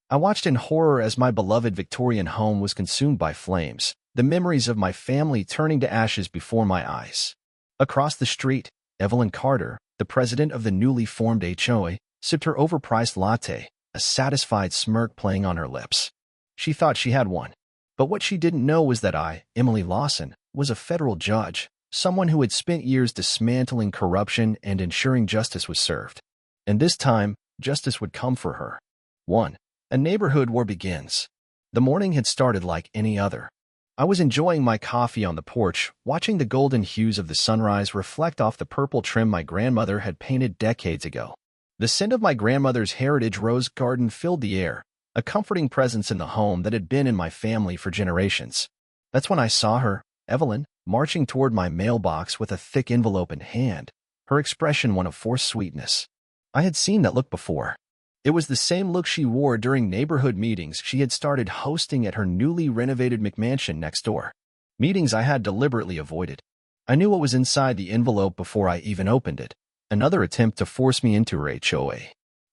I watched in horror as my beloved Victorian home was consumed by flames, the memories of my family turning to ashes before my eyes. Across the street, Evelyn Carter, the president of the newly formed HOA, sipped her overpriced latte, a satisfied smirk playing on her lips. She thought she had one. But what she didn't know was that I, Emily Lawson, was a federal judge, someone who had spent years dismantling corruption and ensuring justice was served. And this time, justice would come for her. 1. A neighborhood war begins. The morning had started like any other. I was enjoying my coffee on the porch, watching the golden hues of the sunrise reflect off the purple trim my grandmother had painted decades ago. The scent of my grandmother's heritage rose garden filled the air, a comforting presence in the home that had been in my family for generations. That's when I saw her, Evelyn, marching toward my mailbox with a thick envelope in hand, her expression one of forced sweetness. I had seen that look before. It was the same look she wore during neighborhood meetings she had started hosting at her newly renovated McMansion next door. Meetings I had deliberately avoided. I knew what was inside the envelope before I even opened it. Another attempt to force me into her HOA.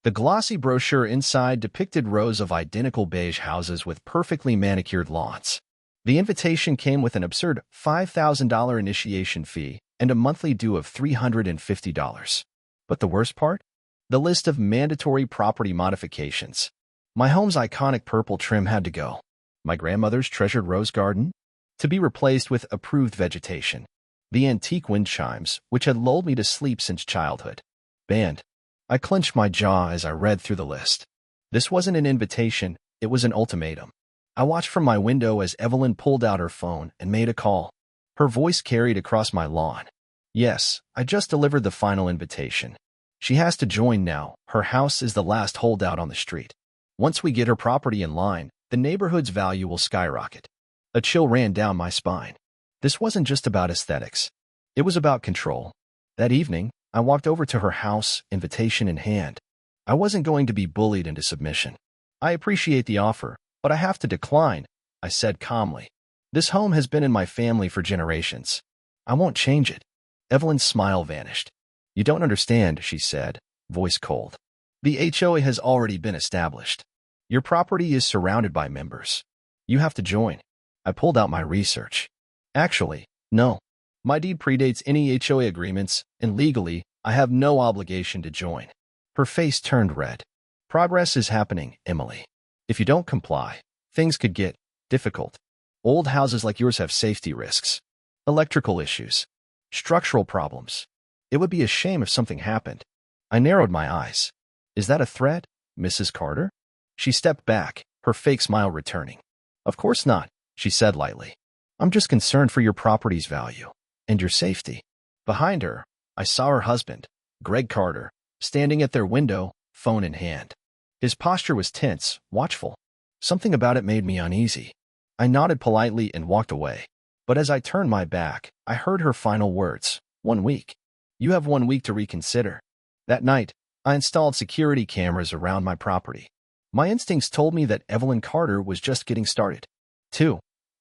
The glossy brochure inside depicted rows of identical beige houses with perfectly manicured lawns. The invitation came with an absurd $5,000 initiation fee and a monthly due of $350. But the worst part? The list of mandatory property modifications. My home's iconic purple trim had to go. My grandmother's treasured rose garden? To be replaced with approved vegetation. The antique wind chimes, which had lulled me to sleep since childhood. Banned. I clenched my jaw as I read through the list. This wasn't an invitation, it was an ultimatum. I watched from my window as Evelyn pulled out her phone and made a call. Her voice carried across my lawn. Yes, I just delivered the final invitation. She has to join now. Her house is the last holdout on the street. Once we get her property in line, the neighborhood's value will skyrocket. A chill ran down my spine. This wasn't just about aesthetics. It was about control. That evening, I walked over to her house, invitation in hand. I wasn't going to be bullied into submission. I appreciate the offer, but I have to decline, I said calmly. This home has been in my family for generations. I won't change it. Evelyn's smile vanished. You don't understand, she said, voice cold. The HOA has already been established. Your property is surrounded by members. You have to join. I pulled out my research. Actually, no. My deed predates any HOA agreements, and legally, I have no obligation to join. Her face turned red. Progress is happening, Emily. If you don't comply, things could get difficult. Old houses like yours have safety risks, electrical issues, structural problems. It would be a shame if something happened. I narrowed my eyes. Is that a threat, Mrs. Carter? She stepped back, her fake smile returning. Of course not, she said lightly. I'm just concerned for your property's value and your safety. Behind her, I saw her husband, Greg Carter, standing at their window, phone in hand. His posture was tense, watchful. Something about it made me uneasy. I nodded politely and walked away. But as I turned my back, I heard her final words. 1 week. You have 1 week to reconsider. That night, I installed security cameras around my property. My instincts told me that Evelyn Carter was just getting started. 2.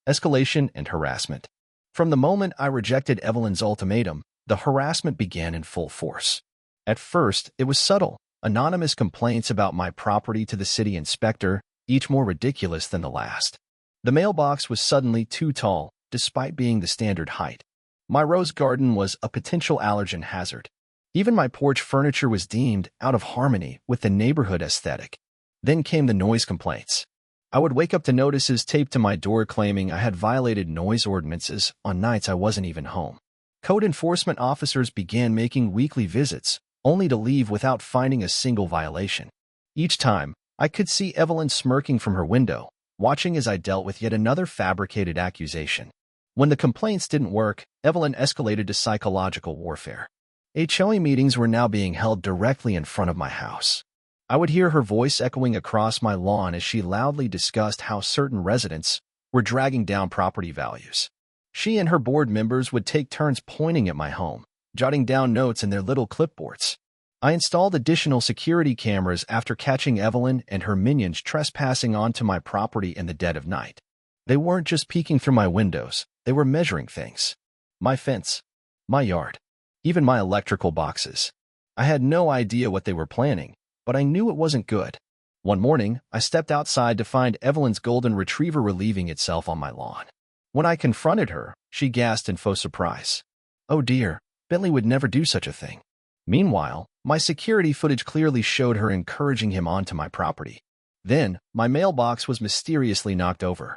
Escalation and harassment. From the moment I rejected Evelyn's ultimatum, the harassment began in full force. At first, it was subtle, anonymous complaints about my property to the city inspector, each more ridiculous than the last. The mailbox was suddenly too tall, despite being the standard height. My rose garden was a potential allergen hazard. Even my porch furniture was deemed out of harmony with the neighborhood aesthetic. Then came the noise complaints. I would wake up to notices taped to my door claiming I had violated noise ordinances on nights I wasn't even home. Code enforcement officers began making weekly visits, only to leave without finding a single violation. Each time, I could see Evelyn smirking from her window, watching as I dealt with yet another fabricated accusation. When the complaints didn't work, Evelyn escalated to psychological warfare. HOA meetings were now being held directly in front of my house. I would hear her voice echoing across my lawn as she loudly discussed how certain residents were dragging down property values. She and her board members would take turns pointing at my home, jotting down notes in their little clipboards. I installed additional security cameras after catching Evelyn and her minions trespassing onto my property in the dead of night. They weren't just peeking through my windows, they were measuring things. My fence, my yard, even my electrical boxes. I had no idea what they were planning, but I knew it wasn't good. One morning, I stepped outside to find Evelyn's golden retriever relieving itself on my lawn. When I confronted her, she gasped in faux surprise. Oh dear, Bentley would never do such a thing. Meanwhile, my security footage clearly showed her encouraging him onto my property. Then, my mailbox was mysteriously knocked over.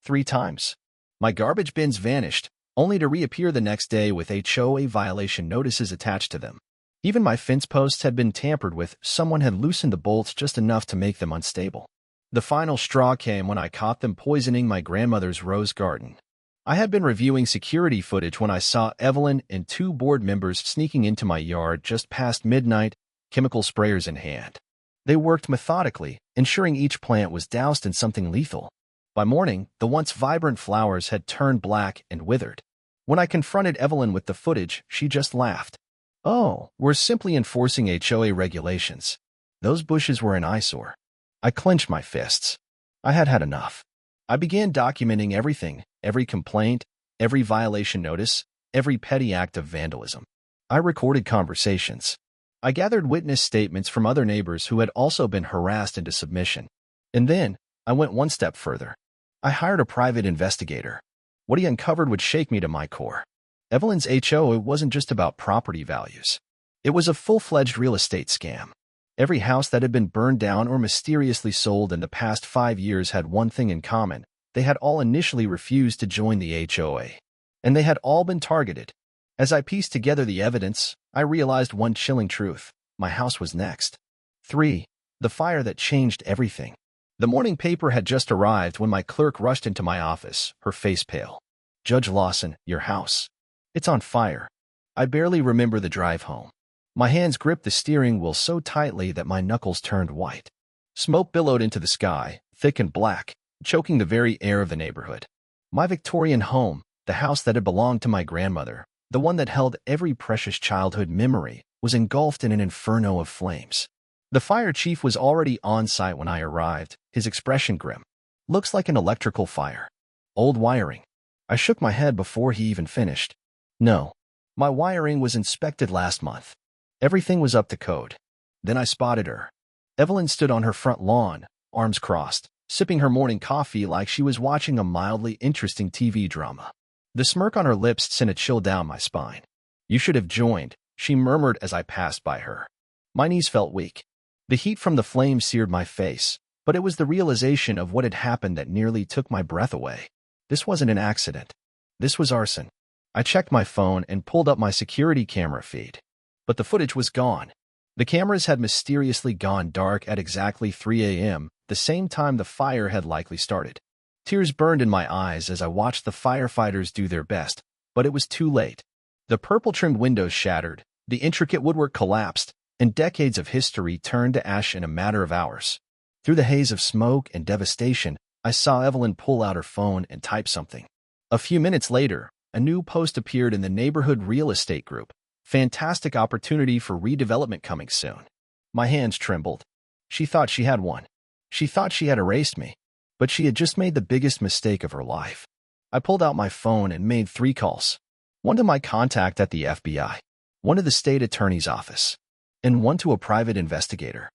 3 times. My garbage bins vanished, only to reappear the next day with HOA violation notices attached to them. Even my fence posts had been tampered with. Someone had loosened the bolts just enough to make them unstable. The final straw came when I caught them poisoning my grandmother's rose garden. I had been reviewing security footage when I saw Evelyn and 2 board members sneaking into my yard just past midnight, chemical sprayers in hand. They worked methodically, ensuring each plant was doused in something lethal. By morning, the once vibrant flowers had turned black and withered. When I confronted Evelyn with the footage, she just laughed. Oh, we're simply enforcing HOA regulations. Those bushes were an eyesore. I clenched my fists. I had had enough. I began documenting everything, every complaint, every violation notice, every petty act of vandalism. I recorded conversations. I gathered witness statements from other neighbors who had also been harassed into submission. And then, I went one step further. I hired a private investigator. What he uncovered would shake me to my core. Evelyn's HOA wasn't just about property values. It was a full-fledged real estate scam. Every house that had been burned down or mysteriously sold in the past 5 years had one thing in common. They had all initially refused to join the HOA. And they had all been targeted. As I pieced together the evidence, I realized one chilling truth. My house was next. 3. The fire that changed everything. The morning paper had just arrived when my clerk rushed into my office, her face pale. Judge Lawson, your house. It's on fire. I barely remember the drive home. My hands gripped the steering wheel so tightly that my knuckles turned white. Smoke billowed into the sky, thick and black, choking the very air of the neighborhood. My Victorian home, the house that had belonged to my grandmother, the one that held every precious childhood memory, was engulfed in an inferno of flames. The fire chief was already on site when I arrived, his expression grim. Looks like an electrical fire. Old wiring. I shook my head before he even finished. No. My wiring was inspected last month. Everything was up to code. Then I spotted her. Evelyn stood on her front lawn, arms crossed, sipping her morning coffee like she was watching a mildly interesting TV drama. The smirk on her lips sent a chill down my spine. You should have joined, she murmured as I passed by her. My knees felt weak. The heat from the flames seared my face, but it was the realization of what had happened that nearly took my breath away. This wasn't an accident. This was arson. I checked my phone and pulled up my security camera feed. But the footage was gone. The cameras had mysteriously gone dark at exactly 3 a.m., the same time the fire had likely started. Tears burned in my eyes as I watched the firefighters do their best, but it was too late. The purple-trimmed windows shattered, the intricate woodwork collapsed, and decades of history turned to ash in a matter of hours. Through the haze of smoke and devastation, I saw Evelyn pull out her phone and type something. A few minutes later, a new post appeared in the neighborhood real estate group. Fantastic opportunity for redevelopment coming soon. My hands trembled. She thought she had won. She thought she had erased me. But she had just made the biggest mistake of her life. I pulled out my phone and made 3 calls. One to my contact at the FBI, one to the state attorney's office, and one to a private investigator.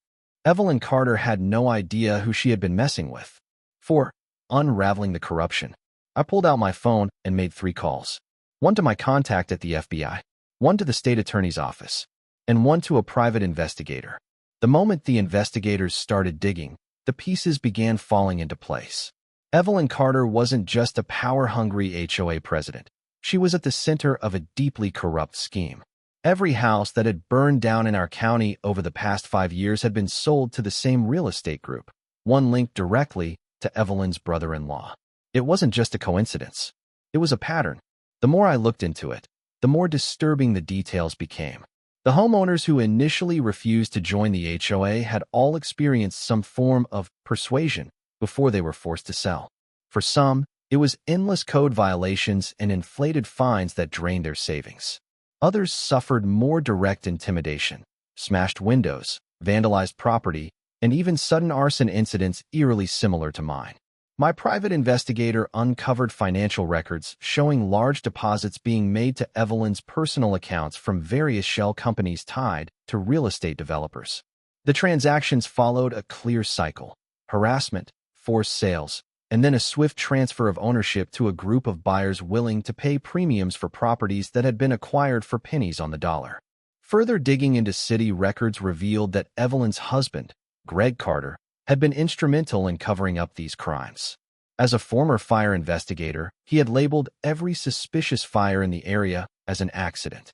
Evelyn Carter had no idea who she had been messing with. 4. Unraveling the corruption. I pulled out my phone and made 3 calls. One to my contact at the FBI, one to the state attorney's office, and one to a private investigator. The moment the investigators started digging, the pieces began falling into place. Evelyn Carter wasn't just a power-hungry HOA president. She was at the center of a deeply corrupt scheme. Every house that had burned down in our county over the past 5 years had been sold to the same real estate group, one linked directly to Evelyn's brother-in-law. It wasn't just a coincidence. It was a pattern. The more I looked into it, the more disturbing the details became. The homeowners who initially refused to join the HOA had all experienced some form of persuasion before they were forced to sell. For some, it was endless code violations and inflated fines that drained their savings. Others suffered more direct intimidation, smashed windows, vandalized property, and even sudden arson incidents eerily similar to mine. My private investigator uncovered financial records showing large deposits being made to Evelyn's personal accounts from various shell companies tied to real estate developers. The transactions followed a clear cycle: harassment, forced sales, and then a swift transfer of ownership to a group of buyers willing to pay premiums for properties that had been acquired for pennies on the dollar. Further digging into city records revealed that Evelyn's husband, Greg Carter, had been instrumental in covering up these crimes. As a former fire investigator, he had labeled every suspicious fire in the area as an accident.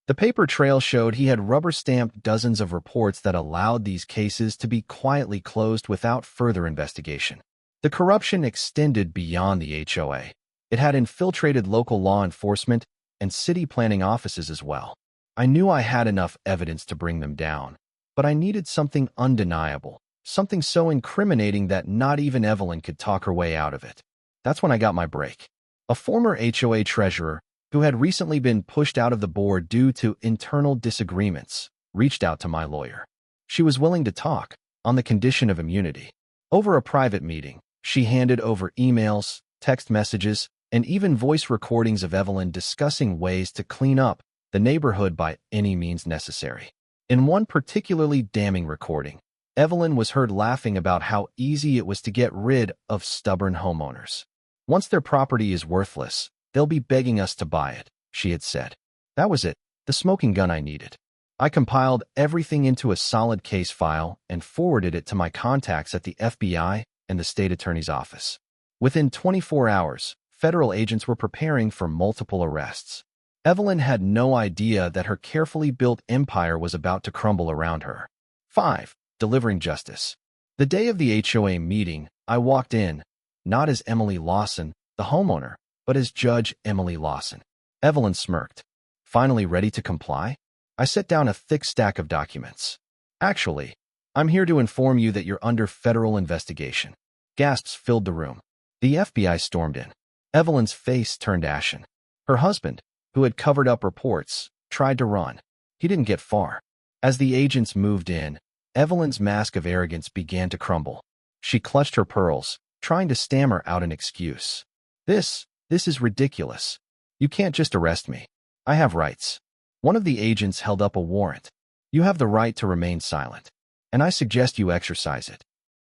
The paper trail showed he had rubber-stamped dozens of reports that allowed these cases to be quietly closed without further investigation. The corruption extended beyond the HOA. It had infiltrated local law enforcement and city planning offices as well. I knew I had enough evidence to bring them down, but I needed something undeniable, something so incriminating that not even Evelyn could talk her way out of it. That's when I got my break. A former HOA treasurer, who had recently been pushed out of the board due to internal disagreements, reached out to my lawyer. She was willing to talk, on the condition of immunity. Over a private meeting, she handed over emails, text messages, and even voice recordings of Evelyn discussing ways to clean up the neighborhood by any means necessary. In one particularly damning recording, Evelyn was heard laughing about how easy it was to get rid of stubborn homeowners. Once their property is worthless, they'll be begging us to buy it, she had said. That was it, the smoking gun I needed. I compiled everything into a solid case file and forwarded it to my contacts at the FBI and the state attorney's office. Within 24 hours, federal agents were preparing for multiple arrests. Evelyn had no idea that her carefully built empire was about to crumble around her. 5. Delivering justice. The day of the HOA meeting, I walked in, not as Emily Lawson, the homeowner, but as Judge Emily Lawson. Evelyn smirked. Finally ready to comply? I set down a thick stack of documents. Actually, I'm here to inform you that you're under federal investigation. Gasps filled the room. The FBI stormed in. Evelyn's face turned ashen. Her husband, who had covered up reports, tried to run. He didn't get far. As the agents moved in, Evelyn's mask of arrogance began to crumble. She clutched her pearls, trying to stammer out an excuse. This is ridiculous. You can't just arrest me. I have rights. One of the agents held up a warrant. You have the right to remain silent, and I suggest you exercise it.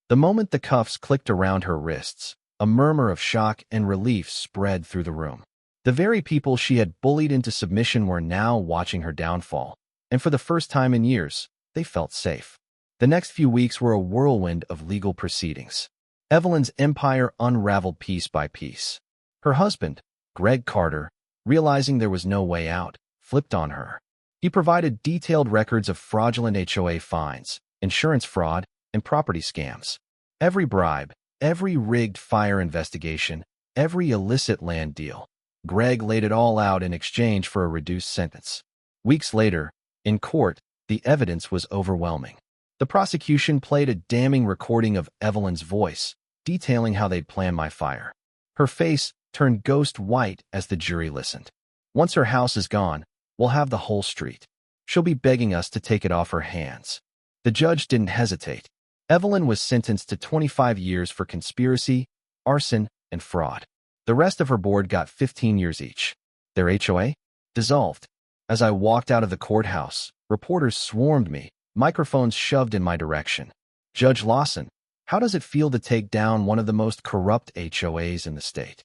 The moment the cuffs clicked around her wrists, a murmur of shock and relief spread through the room. The very people she had bullied into submission were now watching her downfall, and for the first time in years, they felt safe. The next few weeks were a whirlwind of legal proceedings. Evelyn's empire unraveled piece by piece. Her husband, Greg Carter, realizing there was no way out, flipped on her. He provided detailed records of fraudulent HOA fines, insurance fraud, and property scams. Every bribe, every rigged fire investigation, every illicit land deal. Greg laid it all out in exchange for a reduced sentence. Weeks later, in court, the evidence was overwhelming. The prosecution played a damning recording of Evelyn's voice, detailing how they'd planned my fire. Her face turned ghost white as the jury listened. Once her house is gone, we'll have the whole street. She'll be begging us to take it off her hands. The judge didn't hesitate. Evelyn was sentenced to 25 years for conspiracy, arson, and fraud. The rest of her board got 15 years each. Their HOA? Dissolved. As I walked out of the courthouse, reporters swarmed me, microphones shoved in my direction. Judge Lawson, how does it feel to take down one of the most corrupt HOAs in the state?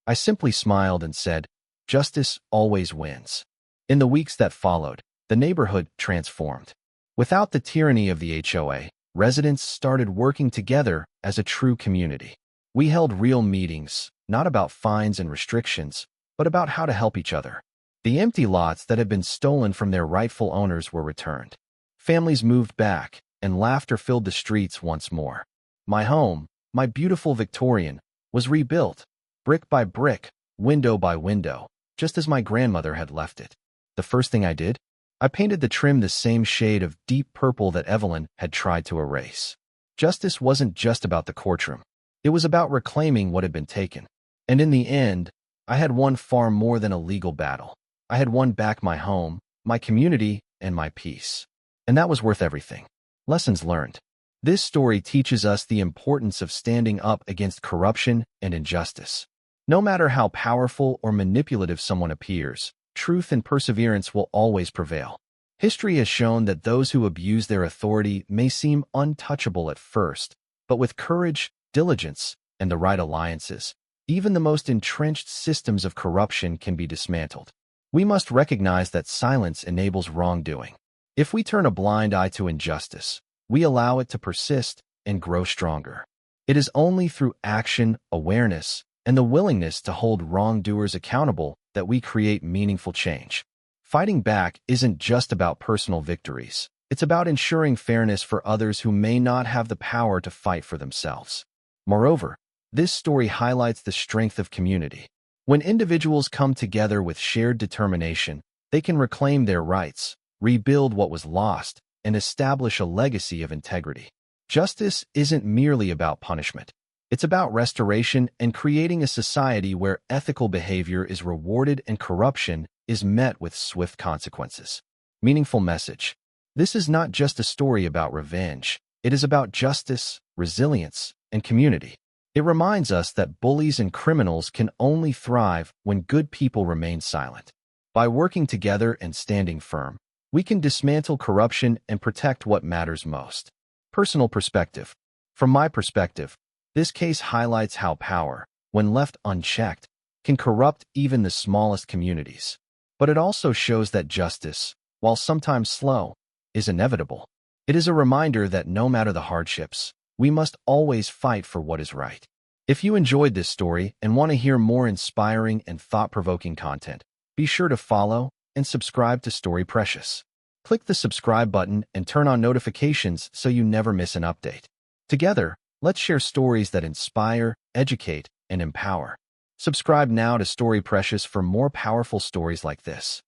I simply smiled and said, justice always wins. In the weeks that followed, the neighborhood transformed. Without the tyranny of the HOA, residents started working together as a true community. We held real meetings, not about fines and restrictions, but about how to help each other. The empty lots that had been stolen from their rightful owners were returned. Families moved back, and laughter filled the streets once more. My home, my beautiful Victorian, was rebuilt, brick by brick, window by window, just as my grandmother had left it. The first thing I did? I painted the trim the same shade of deep purple that Evelyn had tried to erase. Justice wasn't just about the courtroom. It was about reclaiming what had been taken. And in the end, I had won far more than a legal battle. I had won back my home, my community, and my peace. And that was worth everything. Lessons learned. This story teaches us the importance of standing up against corruption and injustice. No matter how powerful or manipulative someone appears, truth and perseverance will always prevail. History has shown that those who abuse their authority may seem untouchable at first, but with courage, diligence, and the right alliances, even the most entrenched systems of corruption can be dismantled. We must recognize that silence enables wrongdoing. If we turn a blind eye to injustice, we allow it to persist and grow stronger. It is only through action, awareness, and the willingness to hold wrongdoers accountable that we create meaningful change. Fighting back isn't just about personal victories. It's about ensuring fairness for others who may not have the power to fight for themselves. Moreover, this story highlights the strength of community. When individuals come together with shared determination, they can reclaim their rights, rebuild what was lost, and establish a legacy of integrity. Justice isn't merely about punishment. It's about restoration and creating a society where ethical behavior is rewarded and corruption is met with swift consequences. Meaningful message. This is not just a story about revenge. It is about justice, resilience, and community. It reminds us that bullies and criminals can only thrive when good people remain silent. By working together and standing firm, we can dismantle corruption and protect what matters most. Personal perspective. From my perspective, this case highlights how power, when left unchecked, can corrupt even the smallest communities. But it also shows that justice, while sometimes slow, is inevitable. It is a reminder that no matter the hardships, we must always fight for what is right. If you enjoyed this story and want to hear more inspiring and thought-provoking content, be sure to follow and subscribe to Story Precious. Click the subscribe button and turn on notifications so you never miss an update. Together, let's share stories that inspire, educate, and empower. Subscribe now to Story Precious for more powerful stories like this.